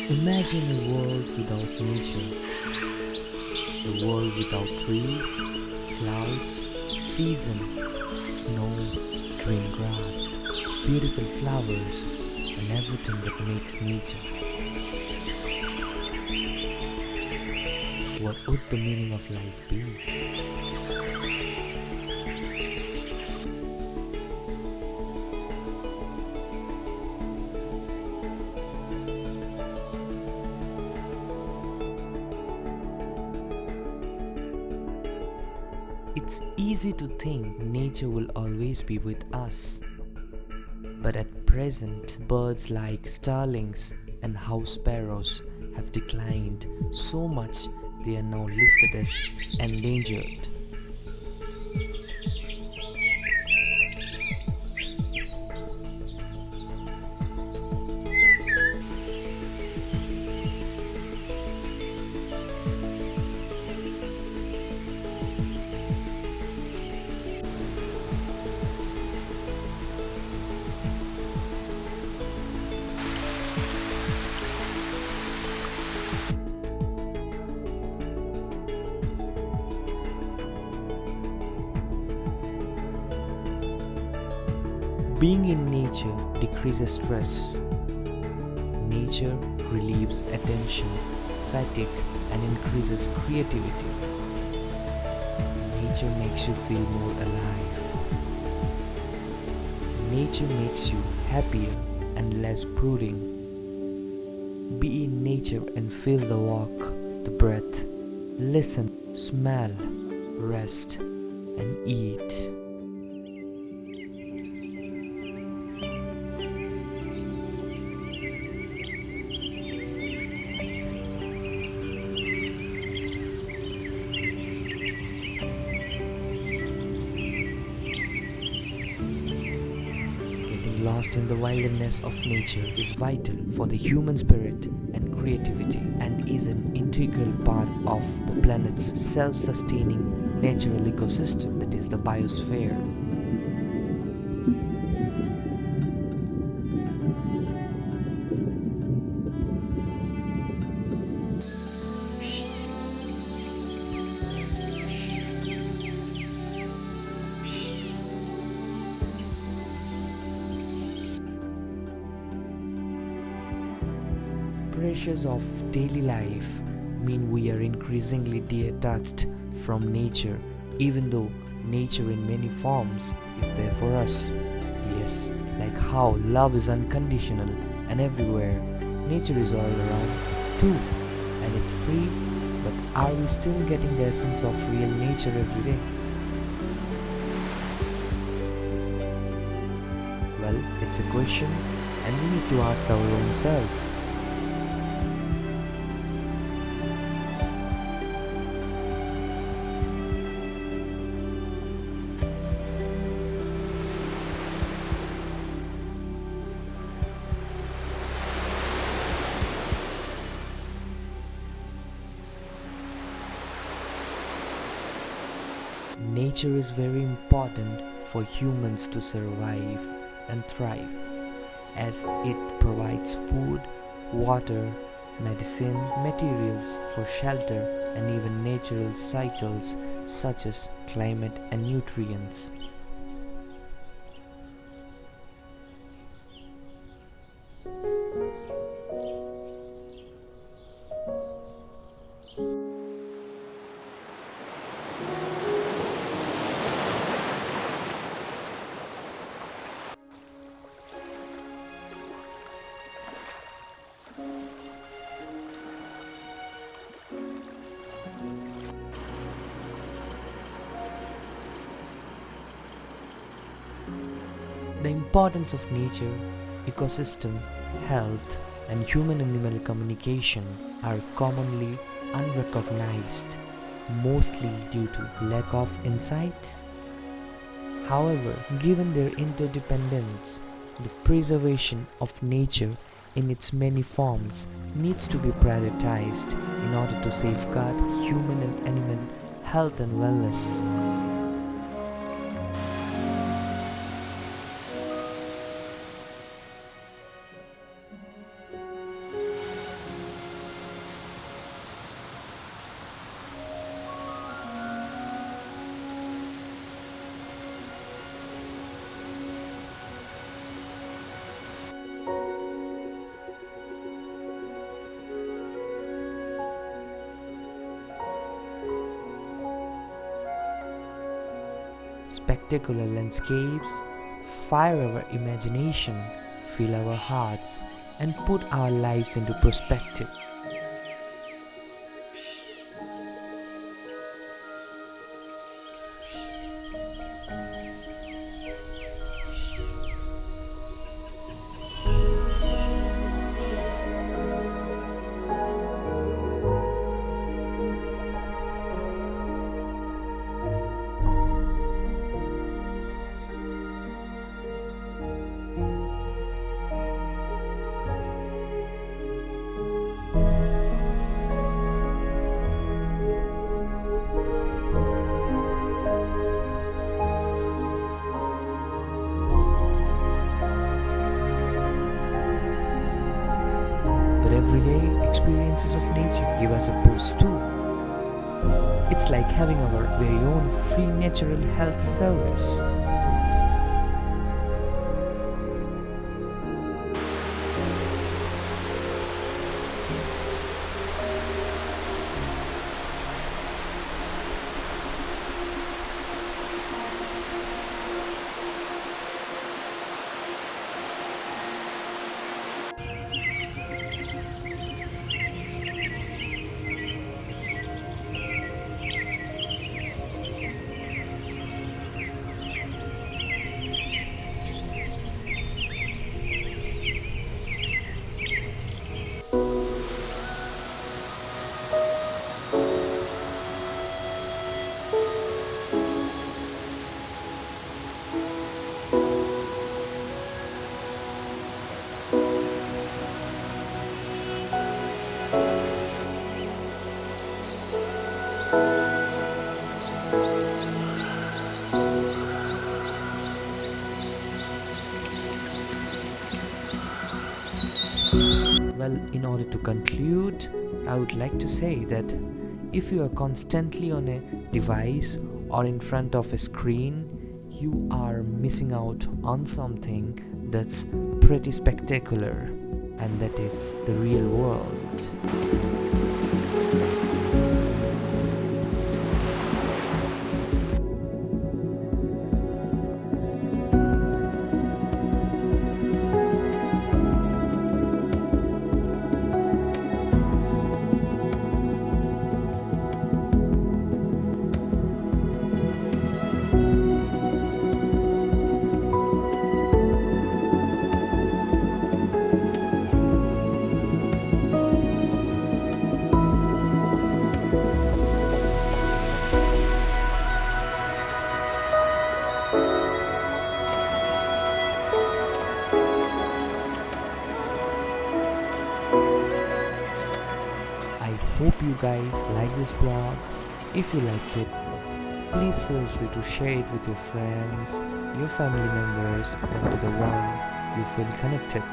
Imagine a world without nature, a world without trees, clouds, season, snow, green grass, beautiful flowers, and everything that makes nature. What would the meaning of life be? It's easy to think nature will always be with us. But at present, birds like starlings and house sparrows have declined so much they are now listed as endangered. Being in nature decreases stress. Nature relieves attention, fatigue, and increases creativity. Nature makes you feel more alive. Nature makes you happier and less brooding. Be in nature and feel the walk, the breath. Listen, smell, rest, and eat. Getting lost in the wilderness of nature is vital for the human spirit and creativity and is an integral part of the planet's self-sustaining natural ecosystem, that is the biosphere. Pressures of daily life mean we are increasingly detached from nature, even though nature in many forms is there for us. Yes, like how love is unconditional and everywhere, nature is all around too, and it's free, but are we still getting the essence of real nature every day? Well, it's a question, and we need to ask our own selves. Nature is very important for humans to survive and thrive, as it provides food, water, medicine, materials for shelter, and even natural cycles such as climate and nutrients. The importance of nature, ecosystem, health, and human-animal communication are commonly unrecognized, mostly due to lack of insight. However, given their interdependence, the preservation of nature in its many forms needs to be prioritized in order to safeguard human and animal health and wellness. spectacular landscapes fire our imagination, fill our hearts, and put our lives into perspective. But everyday experiences of nature give us a boost too. It's like having our very own free natural health service. Well, in order to conclude, I would like to say that if you are constantly on a device or in front of a screen, you are missing out on something that's pretty spectacular, and that is the real world. I hope you guys like this blog. If you like it, please feel free to share it with your friends, your family members, and to the one you feel connected.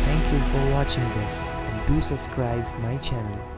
Thank you for watching this, and do subscribe my channel.